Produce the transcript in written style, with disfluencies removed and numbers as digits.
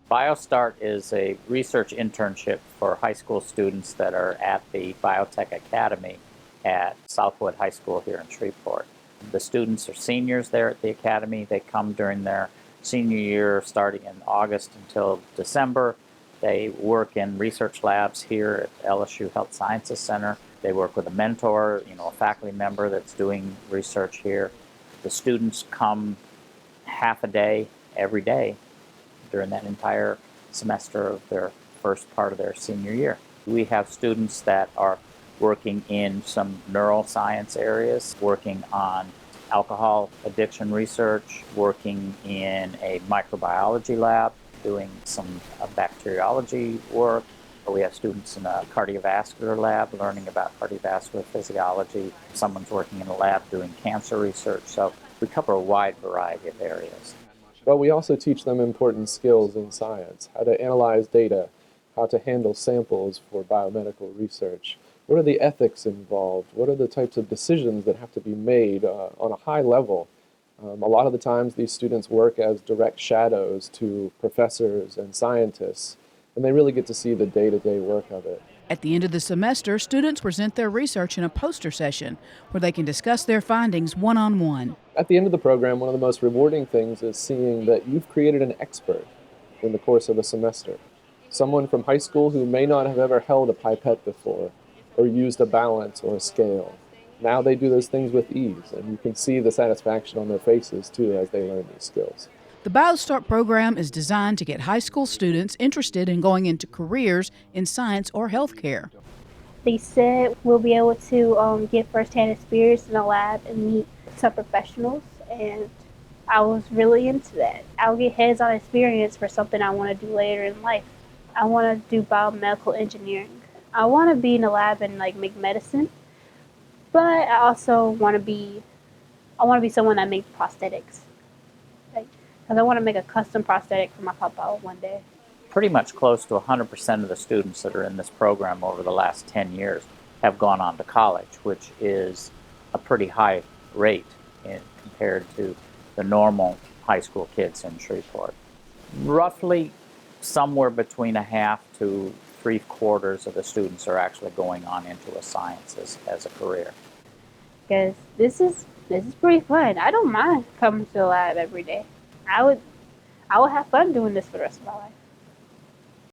BioStart is a research internship for high school students that are at the Biotech Academy at Southwood High School here in Shreveport. The students are seniors there at the academy. They come during their senior year starting in August until December. They work in research labs here at LSU Health Sciences Center. They work with a mentor, a faculty member that's doing research here. The students come half a day every day during that entire semester of their first part of their senior year. We have students that are working in some neuroscience areas, working on alcohol addiction research, working in a microbiology lab, doing some bacteriology work. We have students in a cardiovascular lab learning about cardiovascular physiology. Someone's working in a lab doing cancer research. So we cover a wide variety of areas. But we also teach them important skills in science, how to analyze data, how to handle samples for biomedical research. What are the ethics involved? What are the types of decisions that have to be made on a high level? A lot of the times these students work as direct shadows to professors and scientists, and they really get to see the day-to-day work of it. At the end of the semester, students present their research in a poster session where they can discuss their findings one-on-one. At the end of the program, one of the most rewarding things is seeing that you've created an expert in the course of a semester. Someone from high school who may not have ever held a pipette before or used a balance or a scale. Now they do those things with ease, and you can see the satisfaction on their faces, too, as they learn these skills. The BioStart program is designed to get high school students interested in going into careers in science or healthcare. They said we'll be able to get firsthand experience in the lab and meet some professionals, and I was really into that. I'll get hands-on experience for something I want to do later in life. I want to do biomedical engineering. I want to be in the lab and make medicine, but I also want to be someone that makes prosthetics. Because I want to make a custom prosthetic for my papa one day. Pretty much close to 100% of the students that are in this program over the last 10 years have gone on to college, which is a pretty high rate compared to the normal high school kids in Shreveport. Roughly somewhere between a half to 3/4 of the students are actually going on into a science as a career. Because this is pretty fun. I don't mind coming to the lab every day. I would have fun doing this for the rest of my life.